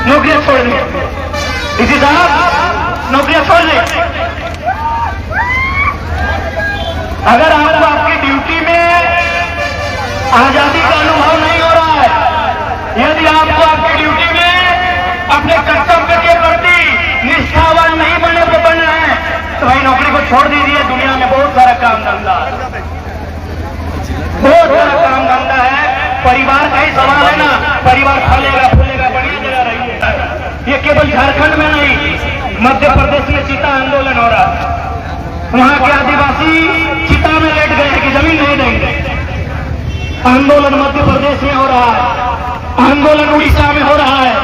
नौकरियां छोड़ दी। इसी साहब नौकरियां छोड़ दी। अगर आपको आपकी ड्यूटी में आजादी का अनुभव नहीं हो रहा है, यदि आपको आपकी ड्यूटी में अपने कर्तव्य के प्रति निष्ठावान नहीं बनना है, तो भाई नौकरी को छोड़ दीजिए। दुनिया में बहुत सारा काम धंधा है, बहुत सारा काम धंधा है। परिवार का ही सवाल है ना, परिवार फलेगा फूलेगा, बढ़िया जगह रही है। ये केवल झारखंड में नहीं, मध्य प्रदेश में चिता आंदोलन हो रहा है। वहां के आदिवासी चिता में लेट गए कि जमीन नहीं देंगे। आंदोलन मध्य प्रदेश में हो रहा है, आंदोलन उड़ीसा में हो रहा है।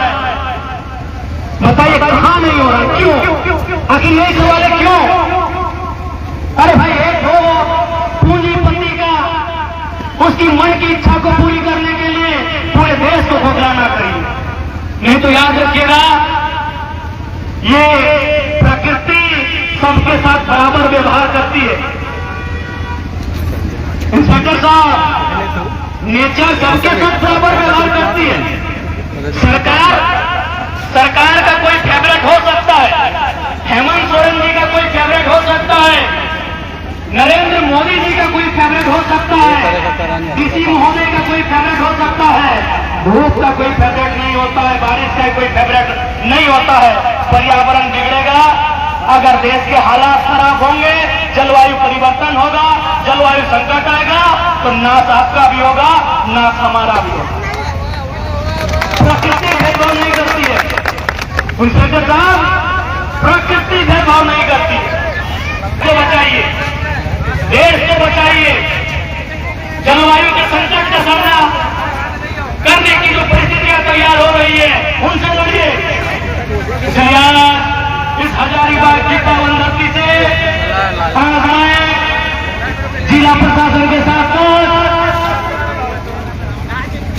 बताइए कहां नहीं हो रहा, क्यों? आखिर यही सवाल है, क्यों? अरे भाई एक हो पूंजीपति का, उसकी मन की इच्छा को पूरी करने के लिए पूरे देश को खोखला ना करिए। नहीं तो याद रखिएगा, ये प्रकृति सबके साथ बराबर व्यवहार करती है। इंस्पेक्टर साहब, नेचर सबके साथ बराबर व्यवहार करती है। सरकार का कोई फेवरेट हो सकता है, हेमंत सोरेन जी का कोई फेवरेट हो सकता है, नरेंद्र मोदी जी का कोई फेवरेट हो सकता है, डीसी महोदय का कोई फेवरेट हो सकता है, धूप का कोई फेवरेट नहीं होता है, बारिश का कोई फेवरेट नहीं होता है। पर्यावरण बिगड़ेगा, अगर देश के हालात खराब होंगे, जलवायु परिवर्तन होगा, जलवायु संकट आएगा, तो नाश आपका भी होगा, नाश हमारा भी होगा। प्रकृति भेदभाव नहीं करती है इंस्पेक्टर साहब, प्रकृति भेदभाव नहीं करती है। तो बचाइए, देश को बचाइए। जलवायु के संकट का सामना करने की जो परिस्थितियां तैयार हो रही है, उनसे लड़िए। इस हजारीबाग की पावन धरती से जिला प्रशासन के साथ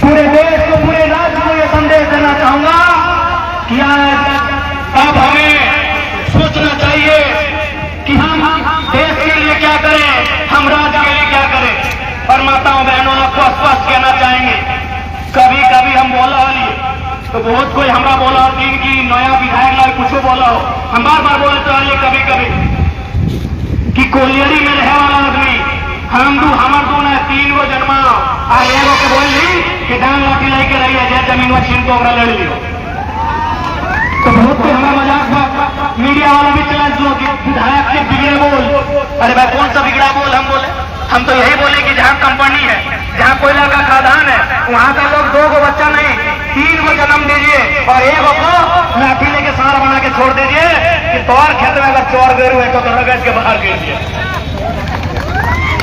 पूरे देश को, पूरे राज्य को यह संदेश देना चाहूंगा कि अब हमें सोचना चाहिए कि हम देश के लिए क्या करें, हम राज्य के लिए क्या करें। और माताओं बहनों, आपको स्पष्ट कहना चाहेंगे, कभी कभी हम बोला तो बहुत कोई हमारा बोला हो, दिन की नया विधायक लाल कुछ बोला हो, हम बार बार बोले तो कभी कभी कि कोलियरी में रहे वाला आदमी हमार दो ना 3 गो जन्मा आ एगो के बोल ली कि डांग लाठी लेके रही है, जमीन में छीन को लड़ लियो। तो बहुत कोई हमारा मजाक, मीडिया वाला भी चला जो कि विधायक के बिगड़े बोल। अरे भाई कौन सा बिगड़ा बोल हम बोले? हम तो यही बोले कि जहाँ कंपनी है, जहाँ कोयला का खदान है, वहाँ का लोग 2 गो बच्चा नहीं 3 गो जन्म दीजिए और एक को लाठी लेके सार बना के छोड़ दीजिए कि तोर खेत में अगर चोर गए हुए तो रगड़ के बाहर गिर दिए।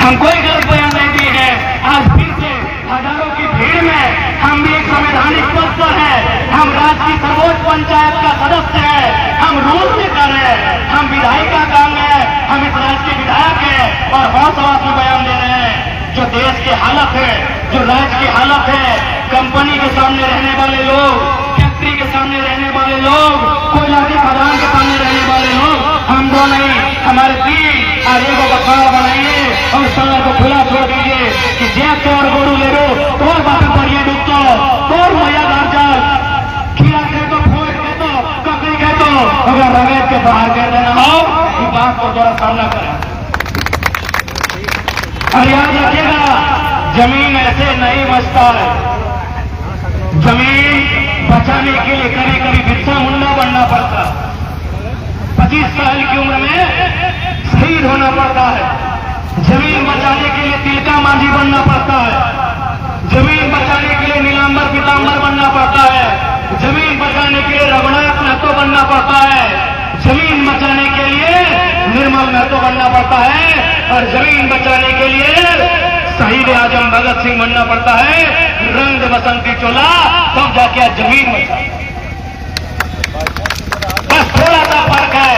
हम कोई गलत बयान नहीं दिए हैं। आज फिर से हजारों की भीड़ में हम भी एक संवैधानिक पद पर है, हम राज्य की सर्वोच्च पंचायत का सदस्य है, हम रूल मेकर है, हम विधायिका काम है, हम इस राज्य के विधायक है और बहुत आवाज में बयान दे रहे हैं। जो देश की हालत है, जो राज्य की हालत है, कंपनी के सामने रहने वाले लोग, फैक्ट्री के सामने रहने वाले लोग, कोयला के खदान के सामने रहने वाले लोग, हम दो नहीं, हमारे 3 आगे को खाड़ा बनाइए और सारा को खुला छोड़ दीजिए कि जैसे चोर गोरू ले लो तोर बातें पड़िए डूबतो, तोर मैया दार जाल खीरा के तो फोड़ के तो ककड़ी के तो अगर रगेज के बाहर कर देना हो, इस बात को थोड़ा सामना करें। और याद रखिएगा, जमीन ऐसे नहीं बचता है। जमीन बचाने के लिए कभी कभी बिरसा मुंडा बनना पड़ता है, 25 साल की उम्र में शहीद होना पड़ता है। जमीन बचाने के लिए तिलका मांझी बनना पड़ता है, जमीन बचाने के लिए नीलांबर पीतांबर बनना पड़ता है, जमीन बचाने के लिए रघुनाथ महतो बनना पड़ता है, जमीन बचाने के लिए निर्मल महतो बनना पड़ता है और जमीन बचाने के लिए शहीद आजम भगत सिंह बनना पड़ता है। रंग बसंती चोला तब जाके आज जमीन बचा। बस थोड़ा सा फर्क है,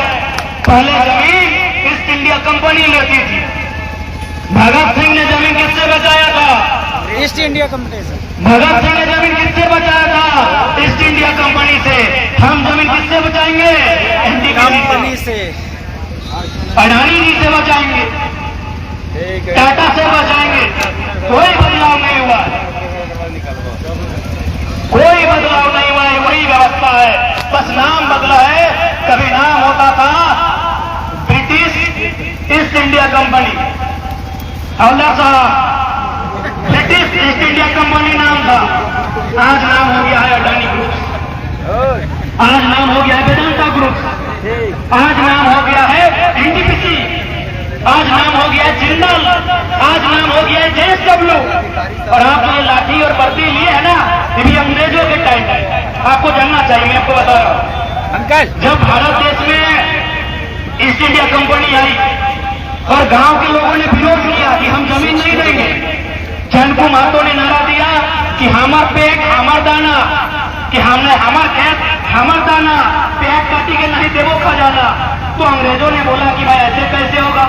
पहले जमीन ईस्ट इंडिया कंपनी लेती थी। भगत सिंह ने जमीन किससे बचाया था? ईस्ट इंडिया कंपनी से। भगत सिंह ने जमीन किससे बचाया था? ईस्ट इंडिया कंपनी से। हम जमीन किससे बचाएंगे? कंपनी से। अडानी जी से बचाएंगे, टाटा से बचाएंगे। कोई बदलाव नहीं हुआ, कोई बदलाव नहीं हुआ है, वही व्यवस्था है। बस नाम बदला है। कभी नाम होता था ब्रिटिश ईस्ट इंडिया कंपनी, हवलदार साहब, ब्रिटिश ईस्ट इंडिया कंपनी नाम था। आज नाम हो गया है अडानी ग्रुप, आज नाम हो गया है वेदांता ग्रुप, आज नाम हो गया है एनटीपीसी, आज नाम हो गया है जिंदल, आज नाम हो गया है जेएसडब्ल्यू। और आप जो ये लाठी और वर्दी लिए है ना, ये भी अंग्रेजों के टाइम है। आपको जानना चाहिए, मैं आपको बता रहा हूँ। अंकल, जब भारत देश में ईस्ट इंडिया कंपनी आई और गांव के लोगों ने विरोध किया कि हम जमीन नहीं देंगे, चंदू महतो ने नारा दिया कि हमार पेट हमार दाना, कि हमने हमार खेत हमार दाना, पेट काटी के नहीं देवो खजाना। तो अंग्रेजों ने बोला कि भाई ऐसे कैसे होगा,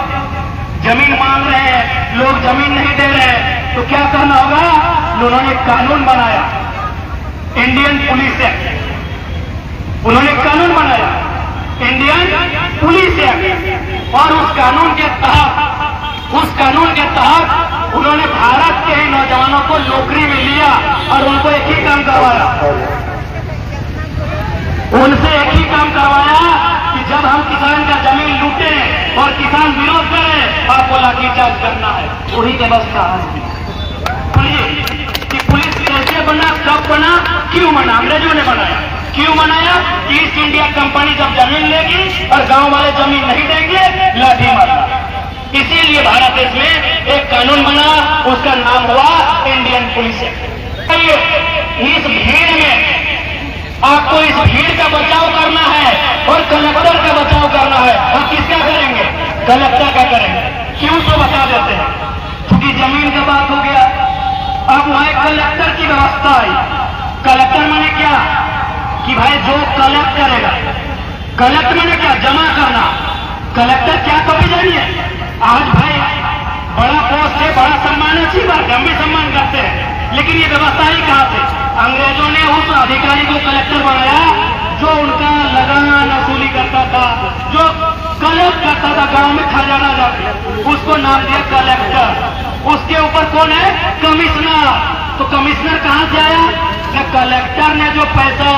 जमीन मांग रहे हैं लोग, जमीन नहीं दे रहे हैं, तो क्या करना होगा। उन्होंने कानून बनाया, इंडियन पुलिस एक्ट। उन्होंने कानून बनाया इंडियन पुलिस एक्ट, और उस कानून के तहत उन्होंने भारत के ही नौजवानों को नौकरी में लिया और उनको एक ही काम करवाया, उनसे एक ही काम करवाया कि जब हम किसान का जमीन लूटे और किसान विरोध करे, आपको लाठीचार्ज करना है। वही व्यवस्था है। कि पुलिस कैसे बना, कब बना, क्यों बना, अंग्रेजों ने बनाया। क्यों बनाया? ईस्ट इंडिया कंपनी जब जमीन लेगी और गांव वाले जमीन नहीं देंगे, लाठी मारना। इसीलिए भारत देश में एक कानून बना, उसका नाम हुआ इंडियन पुलिस एक्ट। इस भीड़ में आपको इस भीड़ का बचाव करना है और कलेक्टर का बचाव करना है। आप किसका करेंगे? कलेक्टर का करेंगे। क्यों? तो बता देते हैं, क्योंकि जमीन का बात हो गया। अब वहां कलेक्टर की व्यवस्था आई। कलेक्टर माने क्या कि भाई जो कलेक्ट करेगा, कलेक्ट माने क्या, जमा करना। कलेक्टर क्या कभी जानिए, आज भाई बड़ा पोस्ट है, बड़ा सम्मान, अच्छी बात है, हम भी सम्मान करते हैं, लेकिन ये व्यवस्था ही कहां से? अंग्रेजों ने उस अधिकारी को कलेक्टर बनाया जो उनका लगान वसूली करता था, जो कलेक्ट करता था गांव में खजाना जाके, उसको नाम दिया कलेक्टर। उसके ऊपर कौन है? कमिश्नर। तो कमिश्नर कहां से आया? कलेक्टर ने जो पैसा,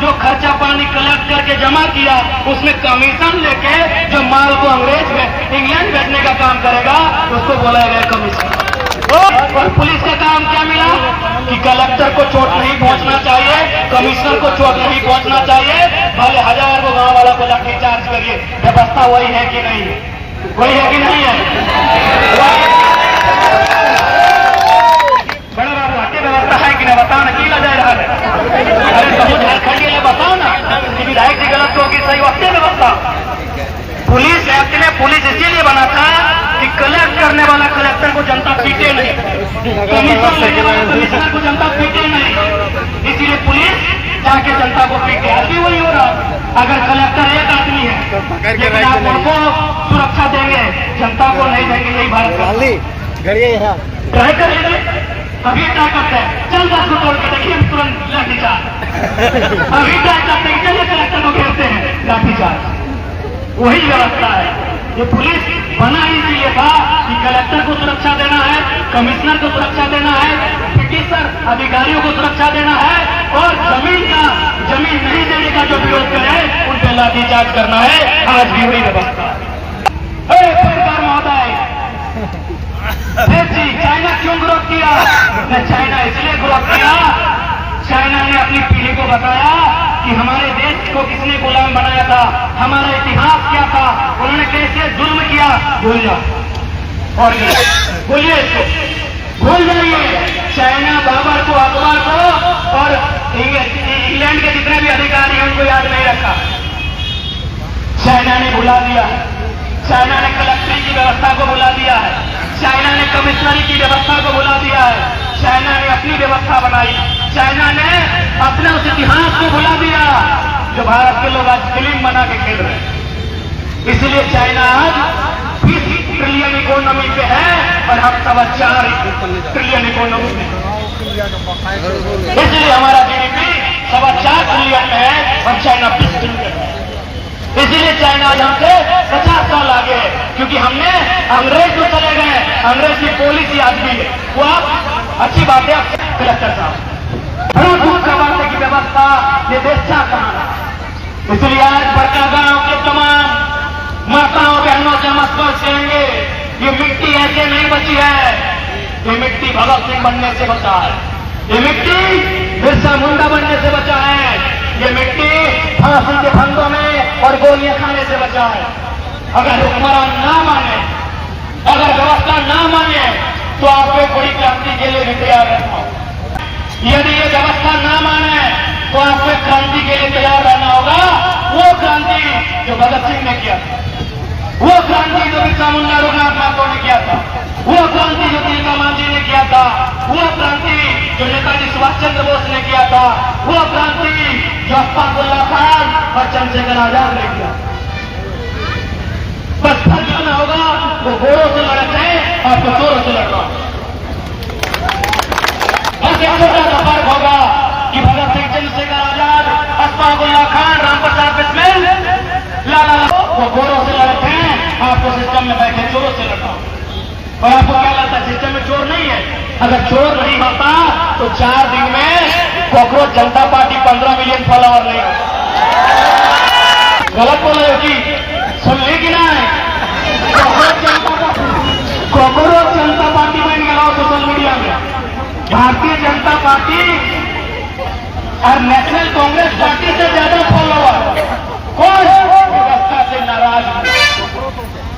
जो खर्चा पानी कलेक्ट करके जमा किया, उसमें कमीशन लेके जो माल को अंग्रेज में इंग्लैंड भेजने का काम करेगा, उसको बोला गया कमीशन। और पुलिस का काम क्या मिला कि कलेक्टर को चोट नहीं पहुंचना चाहिए, कमिश्नर को चोट नहीं पहुंचना चाहिए, भले 1000 को गांव वाला को लाठी चार्ज करिए। व्यवस्था वही है कि नहीं है? वही है कि नहीं है? बड़ा बाबू हटे व्यवस्था है कि नहीं? बताओ ना, की लजा रहा है? अरे तो झारखंडी ने बताओ ना कि विधायक जी गलत होगी, सही होती व्यवस्था। पुलिस एक्ट ने पुलिस इसीलिए बना था कि कलेक्ट करने वाला कलेक्टर को जनता पीटे नहीं, कमीशन लेने वाला कमिश्नर को जनता पीटे नहीं, इसीलिए पुलिस जाके जनता को पीटे। अभी वही हो रहा है। अगर कलेक्टर एक आदमी है, लेकिन आप उनको सुरक्षा देंगे, जनता को नहीं देंगे। यही भारत का ट्राई कर लेंगे, अभी ट्राई करते हैं, चल 10 को तोड़ के देखिए, तुरंत लाठीचार्ज। अभी ट्राई करते हैं, चलिए कलेक्टर को घेरते हैं, लाठीचार्ज। वही व्यवस्था है। ये पुलिस बना इसीलिए था कि कलेक्टर को सुरक्षा देना है, कमिश्नर को सुरक्षा देना है, ब्रिटिशर अधिकारियों को सुरक्षा देना है, और जमीन नहीं देने का जो विरोध करे उन पर लाठीचार्ज करना है। आज भी वही व्यवस्था है। पत्रकार महोदय, जी चाइना क्यों विरोध किया? चाइना इसलिए विरोध किया, चाइना ने अपनी पीढ़ी को बताया कि हमारे देश को किसने गुलाम बनाया था, हमारा इतिहास क्या था, उन्होंने कैसे जुल्म किया। भूल जाओ और बोलिए इसको, भूल जाइए। चाइना बाबर को, अकबर को और इंग्लैंड के जितने भी अधिकारी हैं उनको याद नहीं रखा। चाइना ने भुला दिया, चाइना ने कलेक्टरी की व्यवस्था को भुला दिया है, चाइना ने कमिश्नरी की व्यवस्था को भुला दिया है, चाइना ने अपनी व्यवस्था बनाई, चाइना ने अपने उस इतिहास को भुला दिया जो भारत के लोग आज फिल्म बना के खेल रहे हैं। इसलिए चाइना आज 20 ट्रिलियन इकोनॉमी पे है और हम 4.25 ट्रिलियन इकोनॉमी में। इसलिए हमारा जीडीपी 4.25 ट्रिलियन में है और चाइना 20 ट्रिलियन है। इसीलिए चाइना आज हमसे 50 साल आगे है, क्योंकि हमने अंग्रेज तो चले गए, अंग्रेज की पॉलिसी आज भी है। वो आप अच्छी बात है कलेक्टर साहब, बड़ा दुख का बात है कि व्यवस्था ये देश कहां इसलिए आज बड़का गांव के तमाम माताओं बहनों से हम स्पष्ट कहेंगे, ये मिट्टी ऐसे नहीं बची है, ये मिट्टी भगत सिंह बनने से बचा है, ये मिट्टी बिरसा मुंडा बनने से बचा है, ये मिट्टी फांसी के फंदों में और गोलियां खाने से बचा है। अगर हुक्मरान ना माने, अगर व्यवस्था ना माने, तो आप एक बड़ी क्रांति के लिए भी तैयार रहना होगा। यदि ये व्यवस्था ना माने, तो आपको क्रांति के लिए तैयार रहना होगा। वो क्रांति जो भगत सिंह ने किया था, वो क्रांति जो बिरसा मुंडा रघुनाथ महतो ने किया था, वो क्रांति जो तिलका मांझी ने किया था, वो क्रांति जो नेताजी सुभाष चंद्र बोस ने किया था, वो क्रांति जो अशफाकुल्लाह खान और चंद्रशेखर आजाद ने किया। बस फर्क इतना होगा, वो गोरों से लड़ते हैं, आपको चोरों से लड़ना। बस एक छोटा सा फर्क होगा कि भगत सिंह, चंद्रशेखर आजाद, अशफाकुल्लाह खान, राम प्रसाद बिस्मिल, लाला वो गोरों से लड़ते हैं, आपको सिस्टम में बैठे चोरों से लड़ना। और आपको क्या लगता है सिस्टम में चोर नहीं है? अगर चोर नहीं होता तो 4 दिन में कॉकरोच जनता पार्टी 15 मिलियन फॉलोअर नहीं होता। गलत बोल रहे हो कि सुन ली कि ना है? कॉकरोच जनता पार्टी बन गया सोशल मीडिया में। भारतीय जनता पार्टी और नेशनल कांग्रेस पार्टी से ज्यादा फॉलोअर। कौन? व्यवस्था से नाराज,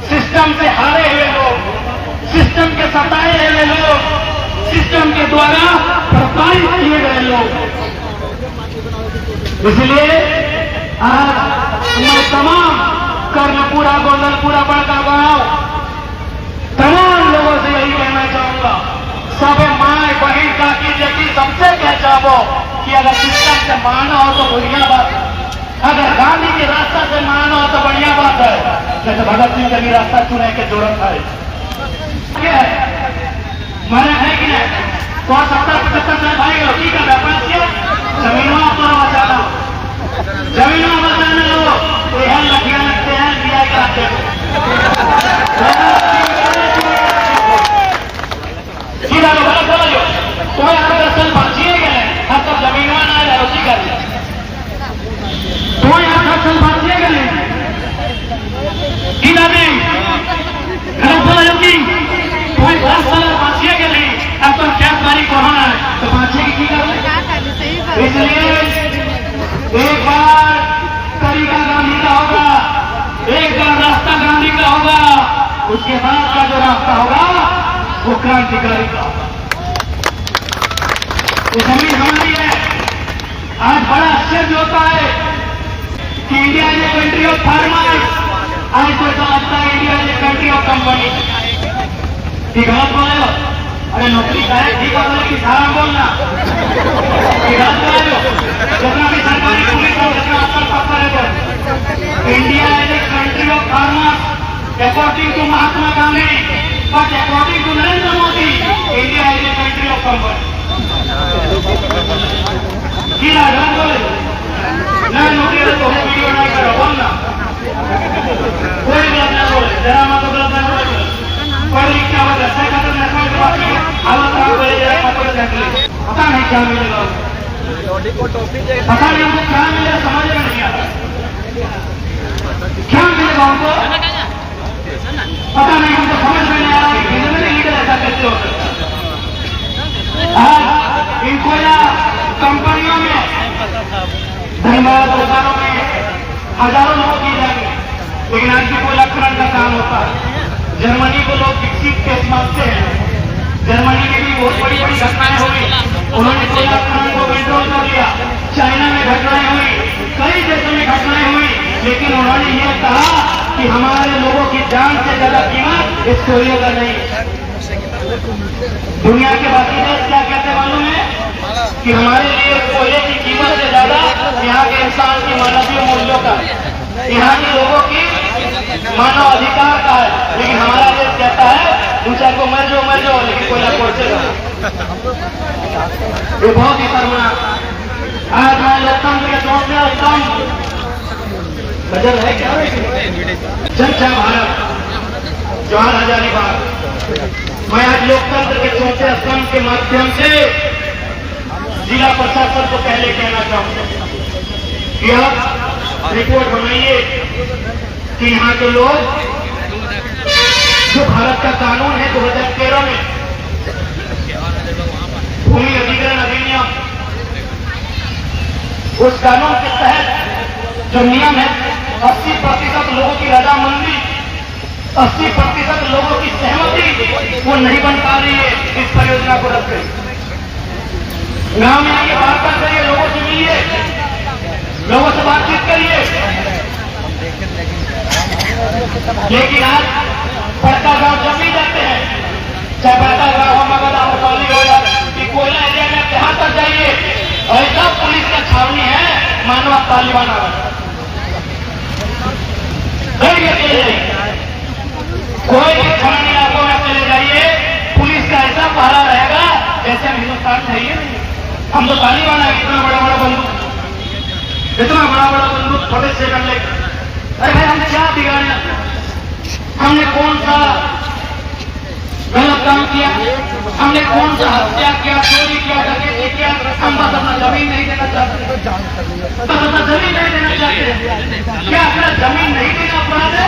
सिस्टम से हारे हुए लोग, सिस्टम के सताए हुए लोग, सिस्टम के द्वारा प्रताड़ित किए गए लोग। इसलिए आज मैं तमाम कर्णपुरा, गोंदलपुरा, बड़का गांव तमाम लोगों से यही कहना चाहूंगा, सब माए बहन काकी जटी सबसे कह चाहो कि अगर सिस्टम से माना हो तो बढ़िया बात है, अगर गांधी के रास्ता से माना हो तो बढ़िया बात है, जैसे भगत सिंह का भी रास्ता चुने के जरूरत है। मैंने है कि नहीं? 170-75 साल भाई लौकी का व्यापार किया, जमीनों पर बचाना, जमीनों बचाना लो तो यह लठियां लगते हैं, दिया कराते हैं। सीधा लो, गलत बोलो जो तो यहाँ पर असल बांचिए गए, अब तब जमीनों ना है लौकी कर लिया, तो यहाँ पर असल बांचिए गए। सीधा नहीं, गलत बोलो जो की कोई 10 साल बांचिए के लिए, अब तो क्या तारीख कोरोना है तो बांचिए की कर ले। इसलिए एक बार तरीका गांधी का होगा, एक बार रास्ता गांधी का होगा, उसके बाद का जो रास्ता होगा वो क्रांतिकारी का। ये जमीन हमारी है। आज बड़ा आश्चर्य होता है कि India is a country of farmers, आज तो ऐसा लगता है India is a country of company. गलत बोले हो? अरे नौकरी का है, ठीक है, लेकिन सारा बोलना गलत बोले हो। जितना भी सरकारी पुलिस हो, जितना अक्सर पकड़ है, India is a country of farmers according to Mahatma Gandhi, but according to Narendra Modi India is a country of company. गलत बोले ना, नौकरी तो वीडियो नहीं करो, बोलना कोई गलत ना बोले, जरा मत गलत ना बोले। पढ़ लिख के आवाज ऐसा करते नेशनल के बात में हालत खराब हो जाए, पता नहीं क्या मिलेगा, पता नहीं हमको क्या मिलेगा, समझ में नहीं आता क्या मिलेगा हमको, पता नहीं हमको समझ में नहीं आ रहा कि लीडर ऐसा कैसे हो सकता। आज इन कोयला कंपनियों में, धनबाद दुकानों में हजारों लोग की जाएंगे, लेकिन आज भी कोयला खनन का काम होता है। जर्मनी को लोग विकसित देश मानते हैं, जर्मनी में भी बहुत बड़ी बड़ी घटनाएं हुई, उन्होंने कोयला खनन को कंट्रोल कर लिया। चाइना में घटनाएं हुई, कई देशों में घटनाएं हुई, लेकिन उन्होंने ये कहा कि हमारे लोगों की जान से ज्यादा कीमत इस कोयले का नहीं। दुनिया के बाकी देश क्या कहते मालूम है कि हमारे लिए कोयले की कीमत से ज्यादा यहाँ के इंसान की मानवीय मूल्यों का, यहाँ के लोगों की मानव अधिकार का है। लेकिन हमारा देश कहता है दूसरा को मर जाओ, लेकिन कोयला पहुंचेगा। ये बहुत ही शर्मनाक। आज मैं लोकतंत्र के चौक में एकदम बदल है क्या, जनता भारत, जवाहर हजारीबाग। मैं आज लोकतंत्र के चौथे स्तंभ के माध्यम से जिला प्रशासन को पहले कहना चाहूंगा कि रिपोर्ट बनाइए कि यहाँ के लोग जो भारत का कानून है 2013 में भूमि अधिग्रहण अधिनियम, उस कानून के तहत जो नियम है 80% लोगों की रजामंदी, 80% लोगों की सहमति वो नहीं बन पा रही है। इस परियोजना को रद्द करिए। गांव में आइए, वार्ता करिए, लोगों से मिलिए, लोगों से बातचीत करिए। लेकिन आज बड़का गांव जब भी जाते हैं, चाहे बड़का गांव हो, मगध हो, पाली हो या कोयला एरिया में, जहां तक जाइए ऐसा पुलिस का छावनी है मानो आप तालिबान आ गए। कोई भी छावनी इलाकों में चले जाइए, पुलिस का ऐसा पहरा रहेगा जैसे हम हिंदुस्तान में है। हम तो तालिबान आ गए, इतना बड़ा बड़ा बंदूक, इतना बड़ा बड़ा बंदूक छोटे से कर ले। अरे भाई हमने क्या बिगाड़ा? हमने कौन सा गलत काम किया? हमने कौन सा हत्या किया, चोरी किया, डकैती किया? हम बस अपना जमीन नहीं देना चाहते, बस अपना जमीन नहीं देना चाहते। क्या अपना जमीन नहीं देना अपराध है?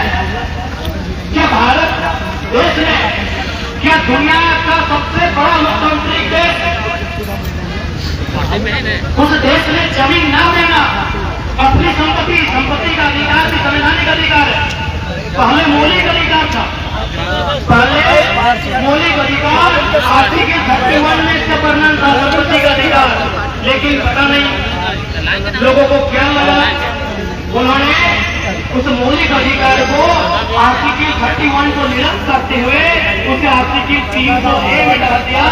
क्या भारत देश में, क्या दुनिया का सबसे बड़ा लोकतांत्रिक देश, उस देश में जमीन ना देना अपनी संपत्ति का अधिकार भी संवैधानिक अधिकार है। पहले मौलिक अधिकार था, पहले मौलिक अधिकार आर्टिकल 31 में इसका वर्णन था, संपत्ति का अधिकार। लेकिन पता नहीं लोगों को क्या लगा, उन्होंने उस मौलिक अधिकार को आर्टिकल 31 को निरस्त करते हुए उसे आर्टिकल 300A में डाल दिया,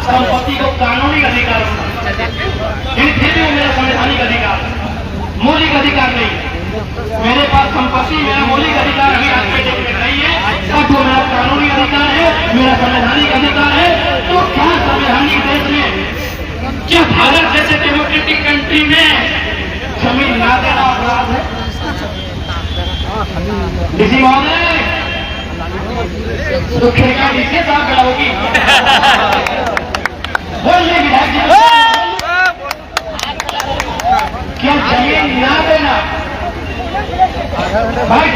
संपत्ति को कानूनी अधिकार। फिर भी वो मेरा संवैधानिक अधिकार, मौलिक अधिकार नहीं। मेरे पास संपत्ति, मेरा मौलिक अधिकार अभी आपके देश में नहीं है, अब वो मेरा कानूनी अधिकार है, मेरा संवैधानिक अधिकार है। तो क्या संवैधानिक देश में, क्या भारत जैसे डेमोक्रेटिक कंट्री में जमीन ना देना अपराध है? डीसी महोदय, तो खिड़कियां डीसी साहब खड़ा होगी, बोलिए विधायक जी, क्या जमीन ना देना भाई,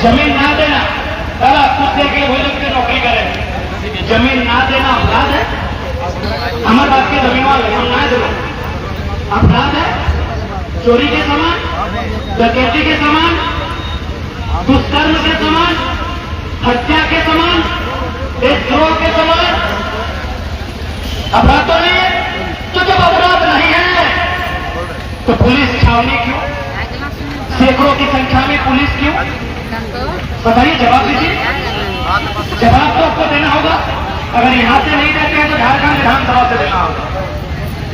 जमीन ना देना, दादा कुछ देर के लिए वही लोग नौकरी करें, जमीन ना देना अपराध है? हमारे बात की जमीन वाले हम ना दो अपराध है? चोरी के समान, डकैती के समान, दुष्कर्म के समान, हत्या के समान, देशद्रोह के समान अपराध तो नहीं है। तो जब अपराध नहीं है तो पुलिस छावनी क्यों? सैकड़ों की संख्या में पुलिस क्यों? बताइए, जवाब दीजिए। जवाब तो आपको देना होगा। अगर यहां से नहीं देते हैं तो झारखंड विधानसभा से देना होगा।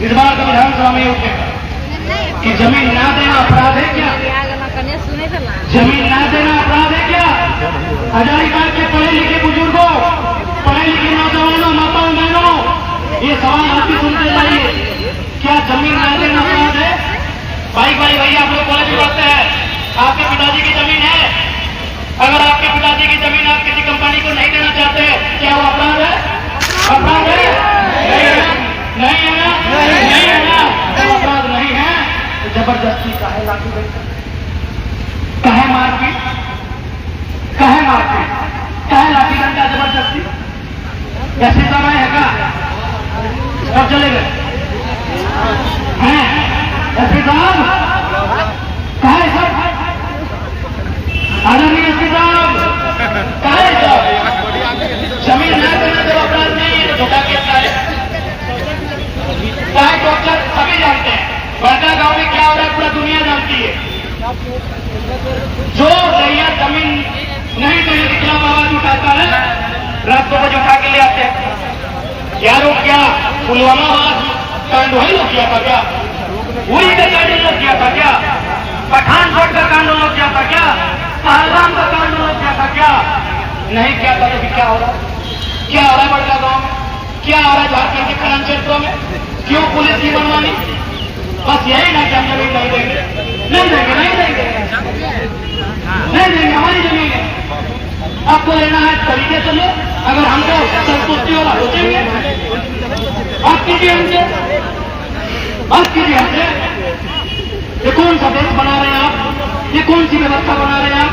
इस बार तो विधानसभा में उठेगा कि जमीन ना देना अपराध है क्या? जमीन ना देना अपराध है क्या? हजारीबाग के पढ़े लिखे बुजुर्गों, पढ़े लिखे नौजवानों, माताओं, बहनों, ये सवाल आप भी सुनते जाइए, क्या जमीन ना देना अपराध है? भाई भैया आप लोग कॉलेज में पढ़ते हैं, आपके पिताजी की जमीन है, अगर आपके पिताजी की जमीन आप किसी कंपनी को नहीं देना चाहते, क्या वो अपराध है? अपराध है? नहीं है ना? नहीं है ना? तो अपराध नहीं है तो जबरदस्ती काहे लाठी बैठे, काहे मारपीट, काहे मारपीट, काहे लाठी डंडा जबरदस्ती? ऐसे समय है का? कब चले गए हैं एसपी साहब? काहे सब आदरणीय एसपी साहब, काहे सब? जमीन ना देना जब अपराध नहीं है तो धोखा कैसा है? चाहे डॉक्टर सभी जानते हैं, बड़का गांव में क्या हो रहा है पूरा दुनिया जानती है। जो भैया जमीन नहीं देने के खिलाफ आवाज उठाता है, रात 2 बजे उठा के ले आते हैं। क्या लोग, क्या पुलवामा कांड वही लोग किया था क्या? वही का कांड लोग किया था क्या? पठानकोट का कांड लोग किया था क्या? पहलगाम का कांड लोग किया था क्या? नहीं किया था। तो क्या हो रहा है? क्या हो रहा है बड़का गांव में? क्या हो रहा है झारखंड के खनन क्षेत्रों में? क्यों पुलिस की मनमानी? बस यही ना कि हम जमीन नहीं देंगे, नहीं देंगे, नहीं देंगे, नहीं देंगे, हमारी जमीन है, आपको लेना है तरीके से लो। अगर हमको संतुष्टि वाला सोचेंगे, बात कीजिए हमसे, बात कीजिए हमसे। कौन सा देश बना रहे हैं आप? ये कौन सी व्यवस्था बना रहे हैं आप?